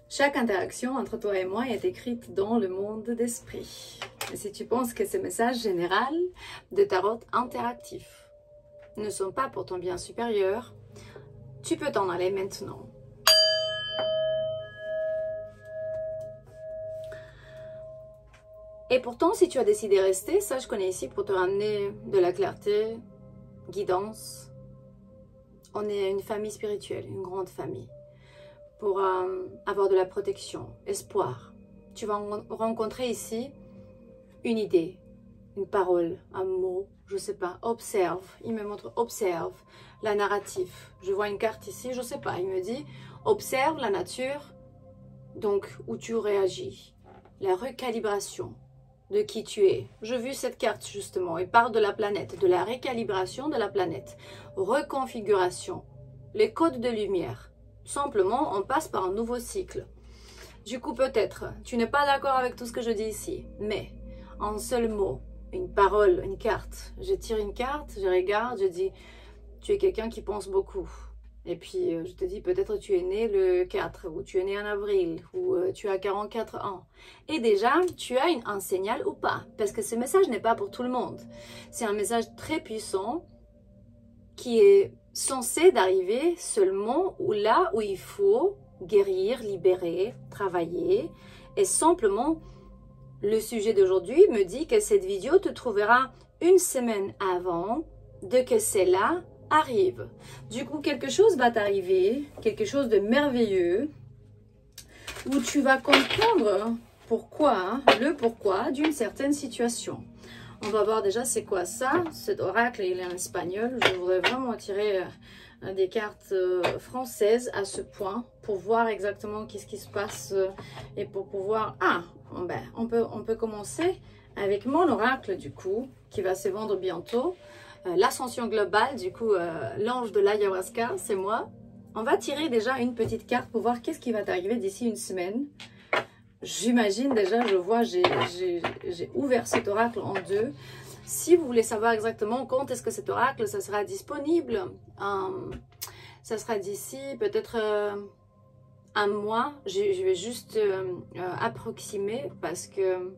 Chaque interaction entre toi et moi est écrite dans le monde d'esprit. Et si tu penses que ces messages généraux de tarot interactifs ne sont pas pour ton bien supérieur, tu peux t'en aller maintenant. Et pourtant, si tu as décidé de rester, sache qu'on est ici pour te ramener de la clarté, guidance. On est une famille spirituelle, une grande famille, pour avoir de la protection, espoir. Tu vas rencontrer ici une idée, une parole, un mot, je sais pas, observe. Il me montre observe la narrative. Je vois une carte ici, je sais pas, il me dit observe la nature, donc où tu réagis, la recalibration de qui tu es. J'ai vu cette carte justement, il parle de la planète, de la récalibration de la planète, reconfiguration, les codes de lumière. Simplement, on passe par un nouveau cycle. Du coup, peut-être, tu n'es pas d'accord avec tout ce que je dis ici, mais en seul mot, une parole, une carte. Je tire une carte, je regarde, je dis, tu es quelqu'un qui pense beaucoup. Et puis, je te dis, peut-être tu es né le 4, ou tu es né en avril, ou tu as 44 ans. Et déjà, tu as un signal ou pas. Parce que ce message n'est pas pour tout le monde. C'est un message très puissant qui est censé d'arriver seulement là où il faut guérir, libérer, travailler. Et simplement, le sujet d'aujourd'hui me dit que cette vidéo te trouvera une semaine avant de que celle-là arrive. Du coup, quelque chose va t'arriver, quelque chose de merveilleux, où tu vas comprendre pourquoi, le pourquoi d'une certaine situation. On va voir déjà c'est quoi ça. Cet oracle, il est en espagnol. Je voudrais vraiment tirer des cartes françaises à ce point pour voir exactement qu'est-ce qui se passe et pour pouvoir... Ah, ben, on peut commencer avec mon oracle du coup, qui va se vendre bientôt. L'ascension globale, du coup, l'ange de l'ayahuasca, c'est moi. On va tirer déjà une petite carte pour voir qu'est-ce qui va t'arriver d'ici une semaine. J'imagine déjà, je vois, j'ai ouvert cet oracle en deux. Si vous voulez savoir exactement quand est-ce que cet oracle, ça sera disponible, ça sera d'ici peut-être un mois. Je vais juste approximer parce que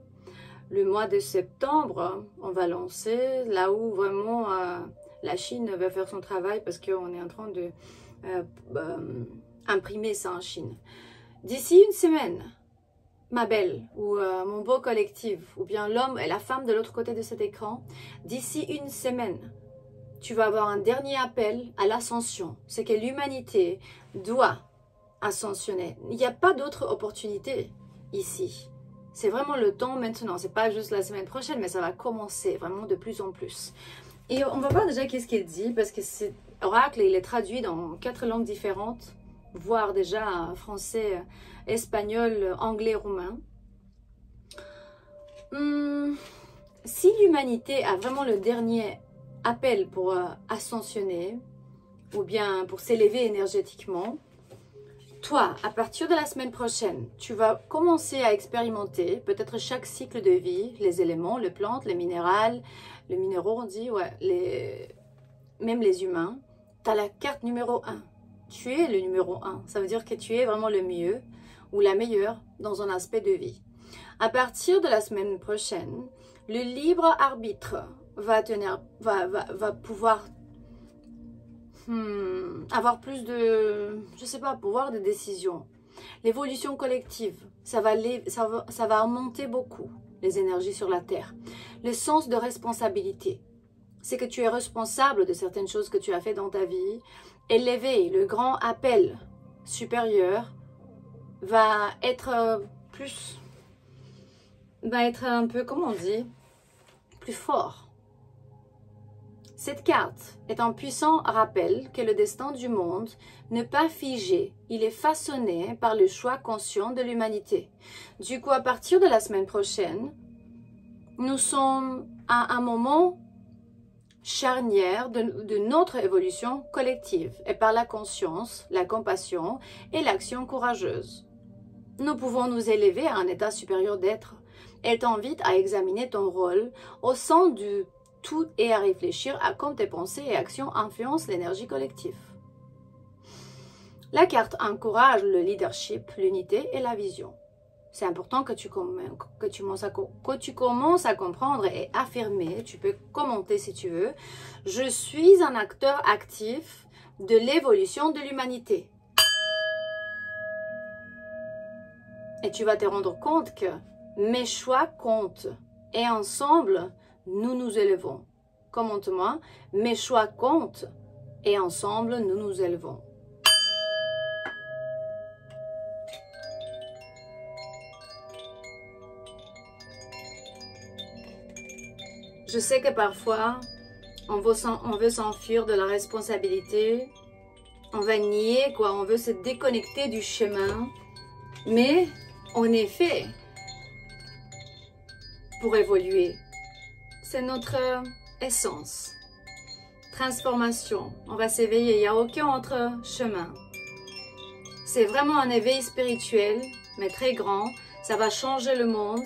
le mois de septembre, on va lancer là où vraiment la Chine va faire son travail parce qu'on est en train de imprimer ça en Chine. D'ici une semaine, ma belle ou mon beau collectif ou bien l'homme et la femme de l'autre côté de cet écran, d'ici une semaine, tu vas avoir un dernier appel à l'ascension. C'est que l'humanité doit ascensionner. Il n'y a pas d'autre opportunité ici. C'est vraiment le temps maintenant. C'est pas juste la semaine prochaine, mais ça va commencer vraiment de plus en plus. Et on va voir déjà qu'est-ce qu'il dit, parce que cet oracle, il est traduit dans 4 langues différentes, voire déjà français, espagnol, anglais, roumain. Si l'humanité a vraiment le dernier appel pour ascensionner, ou bien pour s'élever énergétiquement, toi, à partir de la semaine prochaine, tu vas commencer à expérimenter peut-être chaque cycle de vie, les éléments, les plantes, les minéraux, on dit, ouais, même les humains. Tu as la carte numéro 1. Tu es le numéro 1. Ça veut dire que tu es vraiment le mieux ou la meilleure dans un aspect de vie. À partir de la semaine prochaine, le libre arbitre va pouvoir avoir plus de, je sais pas, pouvoir de décision. L'évolution collective, ça va augmenter beaucoup les énergies sur la Terre. Le sens de responsabilité, c'est que tu es responsable de certaines choses que tu as fait dans ta vie. Et l'éveil, le grand appel supérieur va être un peu, comment on dit, plus fort. Cette carte est un puissant rappel que le destin du monde n'est pas figé, il est façonné par le choix conscient de l'humanité. Du coup, à partir de la semaine prochaine, nous sommes à un moment charnière de notre évolution collective et par la conscience, la compassion et l'action courageuse. Nous pouvons nous élever à un état supérieur d'être. Elle t'invite à examiner ton rôle au sein du tout et à réfléchir à comment tes pensées et actions influencent l'énergie collective. La carte encourage le leadership, l'unité et la vision. C'est important que tu commences à comprendre et affirmer. Tu peux commenter si tu veux. Je suis un acteur actif de l'évolution de l'humanité. Et tu vas te rendre compte que mes choix comptent. Et ensemble, nous nous élevons. Commente-moi, mes choix comptent. Et ensemble, nous nous élevons. Je sais que parfois, on veut s'enfuir de la responsabilité, on va nier, quoi, on veut se déconnecter du chemin, mais on est fait pour évoluer. C'est notre essence. Transformation, on va s'éveiller, il n'y a aucun autre chemin. C'est vraiment un éveil spirituel, mais très grand, ça va changer le monde.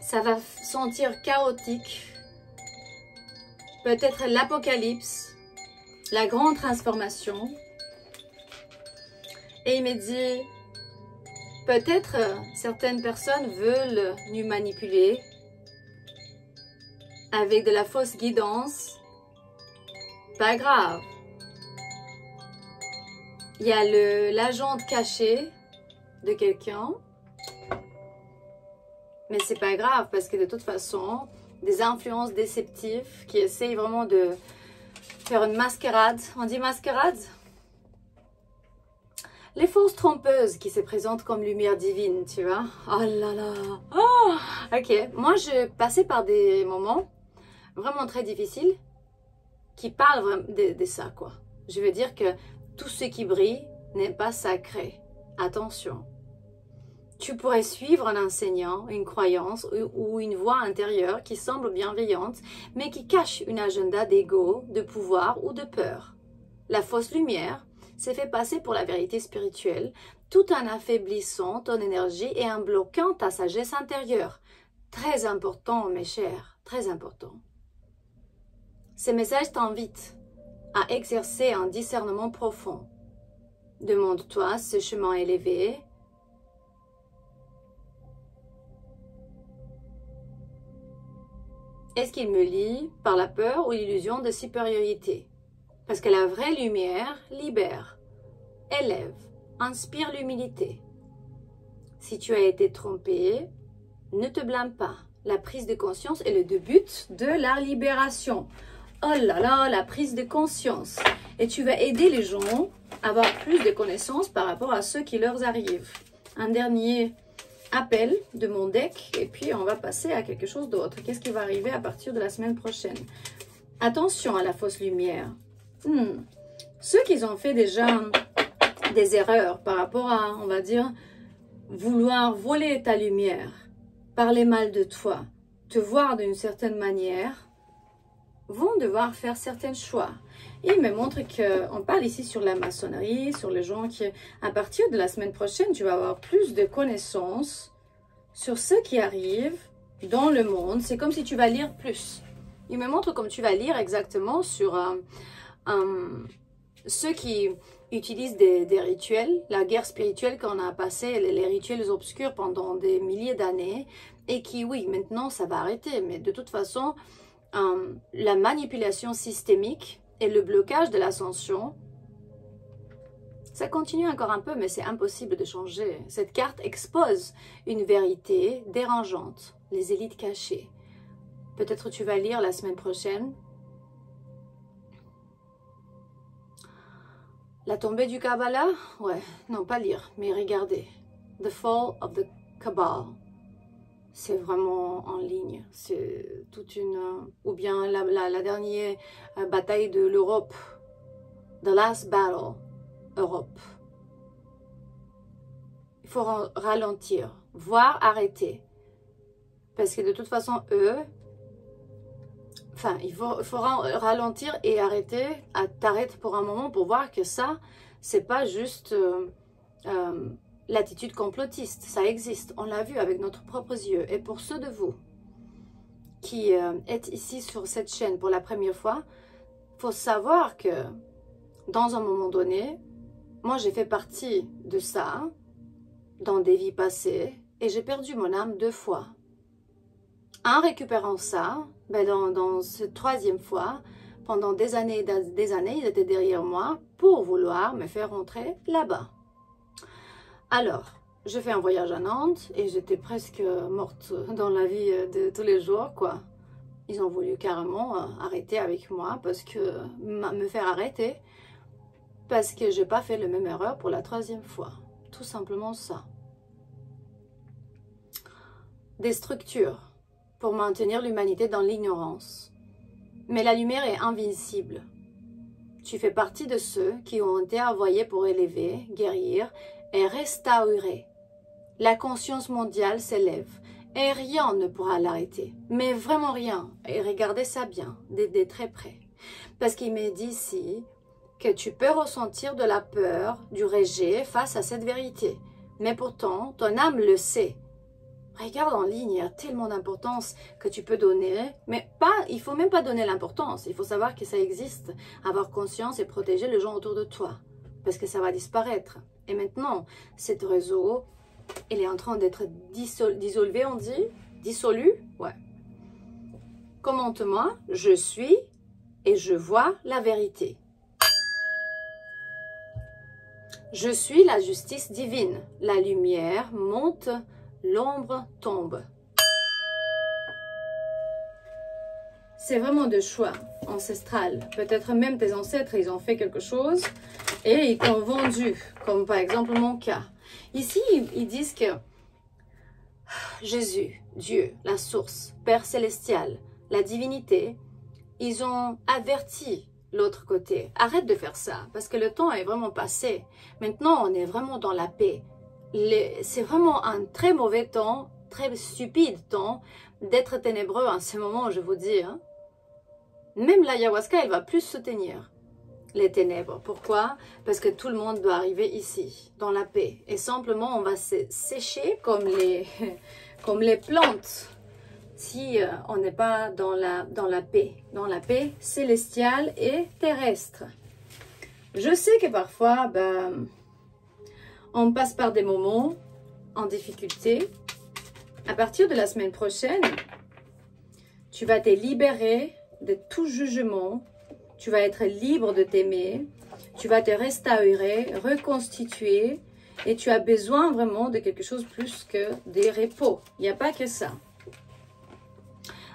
Ça va sentir chaotique, peut-être l'apocalypse, la grande transformation. Et il me dit, peut-être certaines personnes veulent nous manipuler avec de la fausse guidance. Pas grave. Il y a l'agent caché de quelqu'un. Mais c'est pas grave parce que de toute façon, des influences déceptives qui essayent vraiment de faire une mascarade. On dit mascarade? Les fausses trompeuses qui se présentent comme lumière divine, tu vois. Oh là là. Oh, ok, moi je passais par des moments vraiment très difficiles qui parlent de ça, quoi. Je veux dire que tout ce qui brille n'est pas sacré. Attention. Tu pourrais suivre un enseignant, une croyance ou une voix intérieure qui semble bienveillante, mais qui cache une agenda d'ego, de pouvoir ou de peur. La fausse lumière s'est fait passer pour la vérité spirituelle, tout en affaiblissant ton énergie et en bloquant ta sagesse intérieure. Très important, mes chers, très important. Ces messages t'invitent à exercer un discernement profond. Demande-toi ce chemin élevé. Est-ce qu'il me lie par la peur ou l'illusion de supériorité? Parce que la vraie lumière libère, élève, inspire l'humilité. Si tu as été trompé, ne te blâme pas. La prise de conscience est le début de la libération. Oh là là, la prise de conscience. Et tu vas aider les gens à avoir plus de connaissances par rapport à ce qui leur arrive. Un dernier appel de mon deck et puis on va passer à quelque chose d'autre. Qu'est-ce qui va arriver à partir de la semaine prochaine? Attention à la fausse lumière. Ceux qui ont fait déjà des erreurs par rapport à, on va dire, vouloir voler ta lumière, parler mal de toi, te voir d'une certaine manière, vont devoir faire certains choix. Il me montre qu'on parle ici sur la maçonnerie, sur les gens qui, à partir de la semaine prochaine, tu vas avoir plus de connaissances sur ce qui arrive dans le monde. C'est comme si tu vas lire plus. Il me montre comme tu vas lire exactement sur ceux qui utilisent des rituels, la guerre spirituelle qu'on a passé, les rituels obscurs pendant des milliers d'années, et qui, oui, maintenant ça va arrêter, mais de toute façon, la manipulation systémique et le blocage de l'ascension, ça continue encore un peu, mais c'est impossible de changer. Cette carte expose une vérité dérangeante, les élites cachées. Peut-être tu vas lire la semaine prochaine. La tombée du Kabbalah? Ouais, non, pas lire, mais regardez. The Fall of the Cabal. C'est vraiment en ligne. C'est toute une... ou bien la dernière bataille de l'Europe. The Last Battle, Europe. Il faut ralentir, voire arrêter. Parce que de toute façon, eux... Enfin, il faut ralentir et arrêter. T'arrêtes pour un moment pour voir que ça, c'est pas juste... l'attitude complotiste, ça existe, on l'a vu avec notre propres yeux. Et pour ceux de vous qui êtes ici sur cette chaîne pour la première fois, il faut savoir que dans un moment donné, moi j'ai fait partie de ça dans des vies passées et j'ai perdu mon âme 2 fois. En récupérant ça, ben dans cette 3e fois, pendant des années, ils étaient derrière moi pour vouloir me faire rentrer là-bas. Alors, je fais un voyage à Nantes et j'étais presque morte dans la vie de tous les jours, quoi. Ils ont voulu carrément arrêter avec moi parce que me faire arrêter parce que j'ai pas fait la même erreur pour la 3e fois. Tout simplement ça. Des structures pour maintenir l'humanité dans l'ignorance. Mais la lumière est invincible. Tu fais partie de ceux qui ont été envoyés pour élever, guérir et restaurer. La conscience mondiale s'élève et rien ne pourra l'arrêter. Mais vraiment rien. Et regardez ça bien, de très près. Parce qu'il me dit ici que tu peux ressentir de la peur, du rejet face à cette vérité. Mais pourtant, ton âme le sait. Regarde en ligne, il y a tellement d'importance que tu peux donner, mais il faut même pas donner l'importance. Il faut savoir que ça existe, avoir conscience et protéger les gens autour de toi, parce que ça va disparaître. Et maintenant, cet réseau, il est en train d'être dissolvé, on dit, dissolu, ouais. Commente-moi, je suis et je vois la vérité. Je suis la justice divine. La lumière monte, l'ombre tombe. C'est vraiment de choix ancestral. Peut-être même tes ancêtres, ils ont fait quelque chose et ils t'ont vendu, comme par exemple mon cas. Ici, ils disent que Jésus, Dieu, la source, Père célestial, la divinité, ils ont averti l'autre côté. Arrête de faire ça, parce que le temps est vraiment passé. Maintenant, on est vraiment dans la paix. C'est vraiment un très mauvais temps, très stupide temps d'être ténébreux en ce moment, je vous dis. Hein. Même l'ayahuasca, elle va plus soutenir les ténèbres. Pourquoi? Parce que tout le monde doit arriver ici, dans la paix. Et simplement, on va se sécher comme les plantes si on n'est pas dans la paix célestiale et terrestre. Je sais que parfois, on passe par des moments en difficulté. À partir de la semaine prochaine, tu vas te libérer de tout jugement. Tu vas être libre de t'aimer. Tu vas te restaurer, reconstituer. Et tu as besoin vraiment de quelque chose plus que des repos. Il n'y a pas que ça.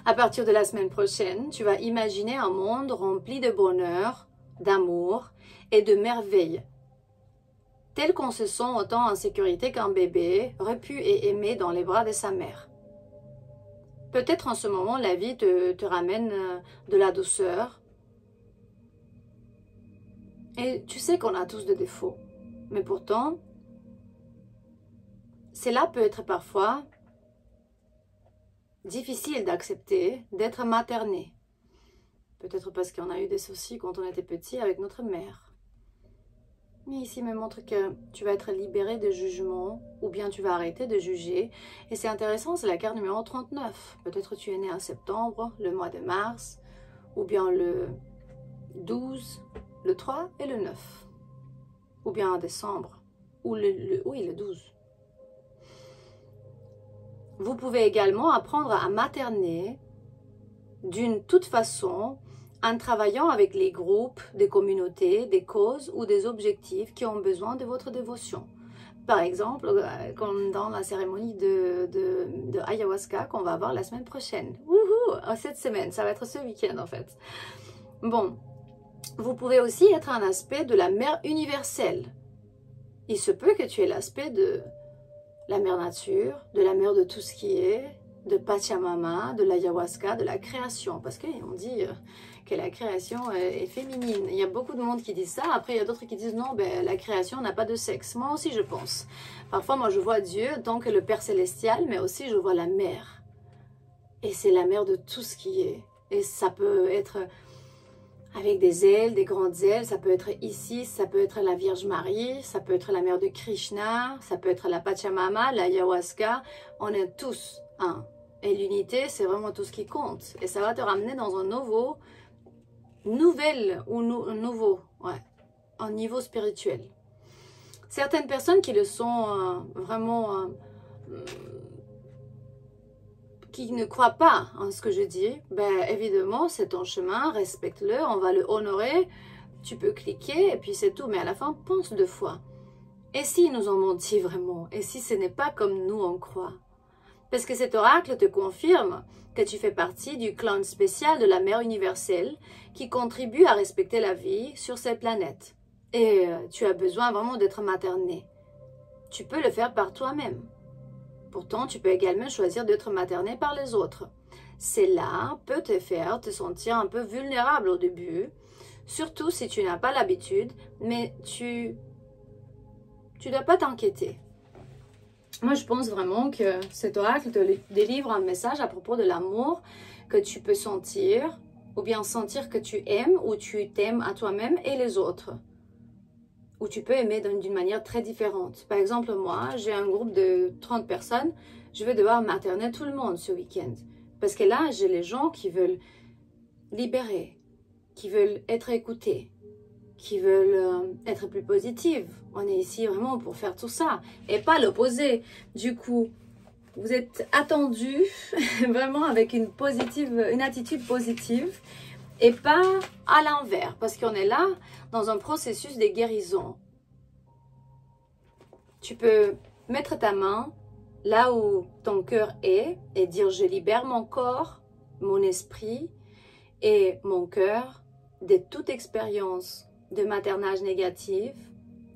À partir de la semaine prochaine, tu vas imaginer un monde rempli de bonheur, d'amour et de merveilles. Tel qu'on se sent autant en sécurité qu'un bébé, repu et aimé dans les bras de sa mère. Peut-être en ce moment, la vie te ramène de la douceur. Et tu sais qu'on a tous des défauts. Mais pourtant, cela peut être parfois difficile d'accepter d'être materné. Peut-être parce qu'on a eu des soucis quand on était petit avec notre mère. Mais ici me montre que tu vas être libéré de jugement ou bien tu vas arrêter de juger. Et c'est intéressant, c'est la carte numéro 39. Peut-être tu es né en septembre, le mois de mars, ou bien le 12, le 3 et le 9. Ou bien en décembre, ou le 12. Vous pouvez également apprendre à materner d'une toute façon en travaillant avec les groupes, des communautés, des causes ou des objectifs qui ont besoin de votre dévotion. Par exemple, comme dans la cérémonie de ayahuasca qu'on va avoir la semaine prochaine. Wouhou, cette semaine, ça va être ce week-end en fait. Bon, vous pouvez aussi être un aspect de la mère universelle. Il se peut que tu aies l'aspect de la mère nature, de la mère de tout ce qui est, de Pachamama, de l'ayahuasca, de la création. Parce qu'on dit que la création est féminine. Il y a beaucoup de monde qui dit ça. Après, il y a d'autres qui disent non, la création n'a pas de sexe. Moi aussi, je pense. Parfois, moi, je vois Dieu tant que le Père célestial, mais aussi je vois la mère. Et c'est la mère de tout ce qui est. Et ça peut être avec des ailes, des grandes ailes. Ça peut être ici, ça peut être la Vierge Marie, ça peut être la mère de Krishna, ça peut être la Pachamama, l'ayahuasca. On est tous un. Et l'unité, c'est vraiment tout ce qui compte. Et ça va te ramener dans un nouveau niveau spirituel. Certaines personnes qui le sont vraiment, qui ne croient pas en ce que je dis, ben évidemment, c'est ton chemin, respecte-le, on va le honorer. Tu peux cliquer et puis c'est tout. Mais à la fin, pense 2 fois. Et s'ils nous ont menti vraiment? Et si ce n'est pas comme nous on croit? Parce que cet oracle te confirme que tu fais partie du clan spécial de la mère universelle qui contribue à respecter la vie sur cette planète. Et tu as besoin vraiment d'être materné. Tu peux le faire par toi-même. Pourtant, tu peux également choisir d'être materné par les autres. Cela peut te faire te sentir un peu vulnérable au début, surtout si tu n'as pas l'habitude, mais tu ne dois pas t'inquiéter. Moi, je pense vraiment que cet oracle te délivre un message à propos de l'amour que tu peux sentir, ou bien sentir que tu aimes, ou tu t'aimes à toi-même et les autres. Ou tu peux aimer d'une manière très différente. Par exemple, moi, j'ai un groupe de 30 personnes, je vais devoir materner tout le monde ce week-end. Parce que là, j'ai les gens qui veulent libérer, qui veulent être écoutés, qui veulent être plus positives. On est ici vraiment pour faire tout ça et pas l'opposé. Du coup, vous êtes attendus vraiment avec une attitude positive et pas à l'envers parce qu'on est là dans un processus de guérison. Tu peux mettre ta main là où ton cœur est et dire « Je libère mon corps, mon esprit et mon cœur de toute expérience de maternage négative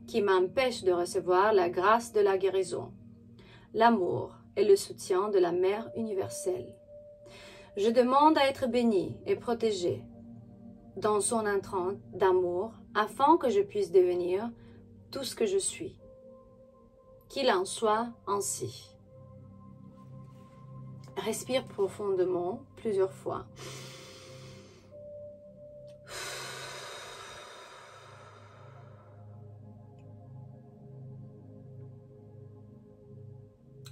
qui m'empêche de recevoir la grâce de la guérison, l'amour et le soutien de la Mère universelle. Je demande à être bénie et protégée dans son entrant d'amour afin que je puisse devenir tout ce que je suis. Qu'il en soit ainsi. » Respire profondément plusieurs fois.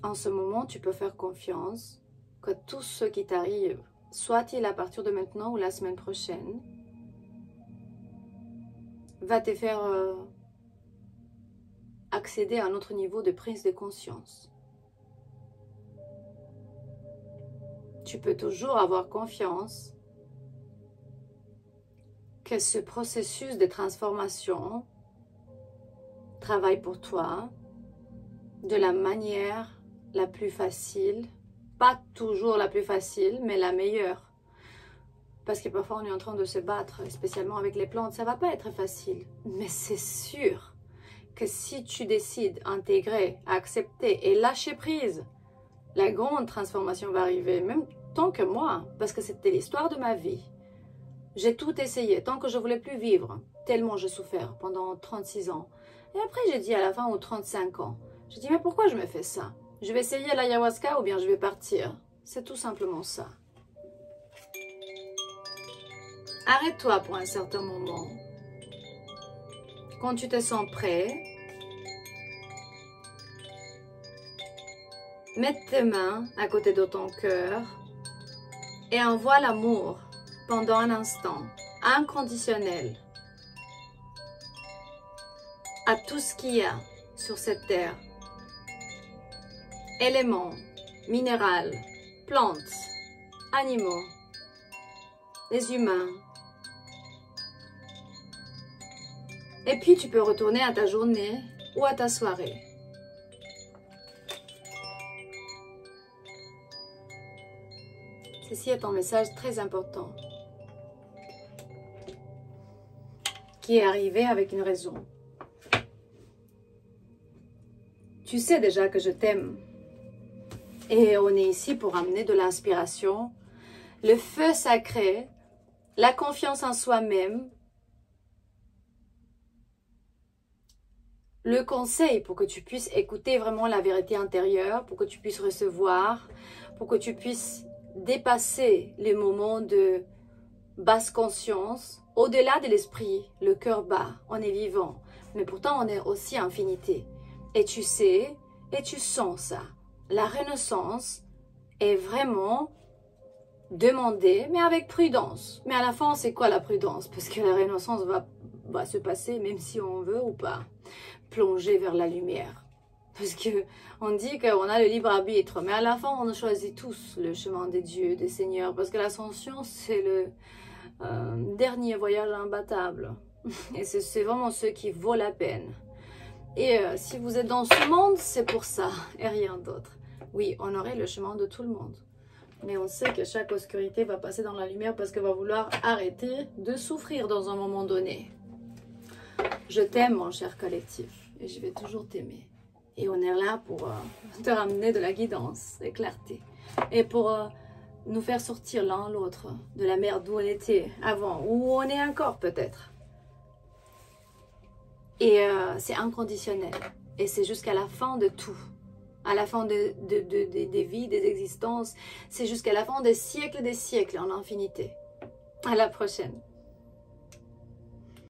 En ce moment, tu peux faire confiance que tout ce qui t'arrive, soit-il à partir de maintenant ou la semaine prochaine, va te faire accéder à un autre niveau de prise de conscience. Tu peux toujours avoir confiance que ce processus de transformation travaille pour toi de la manière la plus facile, pas toujours la plus facile, mais la meilleure. Parce que parfois on est en train de se battre, spécialement avec les plantes, ça va pas être facile. Mais c'est sûr que si tu décides d'intégrer, accepter et lâcher prise, la grande transformation va arriver, même tant que moi, parce que c'était l'histoire de ma vie. J'ai tout essayé, tant que je voulais plus vivre, tellement j'ai souffert pendant 36 ans. Et après j'ai dit à la fin, aux 35 ans, j'ai dit mais pourquoi je me fais ça? Je vais essayer l'ayahuasca ou bien je vais partir. C'est tout simplement ça. Arrête-toi pour un certain moment. Quand tu te sens prêt, mets tes mains à côté de ton cœur et envoie l'amour pendant un instant, inconditionnel, à tout ce qu'il y a sur cette terre. Éléments, minéraux, plantes, animaux, les humains. Et puis tu peux retourner à ta journée ou à ta soirée. Ceci est un message très important qui est arrivé avec une raison. Tu sais déjà que je t'aime. Et on est ici pour amener de l'inspiration, le feu sacré, la confiance en soi-même, le conseil pour que tu puisses écouter vraiment la vérité intérieure, pour que tu puisses recevoir, pour que tu puisses dépasser les moments de basse conscience, au-delà de l'esprit, le cœur bas, on est vivant, mais pourtant on est aussi infinité. Et tu sais, et tu sens ça. La renaissance est vraiment demandée, mais avec prudence. Mais à la fin, c'est quoi la prudence? Parce que la renaissance va va se passer, même si on veut ou pas, plonger vers la lumière. Parce que on dit qu'on a le libre arbitre, mais à la fin, on choisit tous le chemin des dieux, des seigneurs, parce que l'ascension, c'est le dernier voyage imbattable. Et c'est vraiment ce qui vaut la peine. Et si vous êtes dans ce monde, c'est pour ça, et rien d'autre. Oui, on aurait le chemin de tout le monde. Mais on sait que chaque obscurité va passer dans la lumière parce qu'elle va vouloir arrêter de souffrir dans un moment donné. Je t'aime, mon cher collectif, et je vais toujours t'aimer. Et on est là pour te ramener de la guidance et clarté. Et pour nous faire sortir l'un l'autre de la merde où on était avant, où on est encore peut-être. Et c'est inconditionnel. Et c'est jusqu'à la fin de tout. À la fin des vies, des existences. C'est jusqu'à la fin des siècles en infinité. À la prochaine.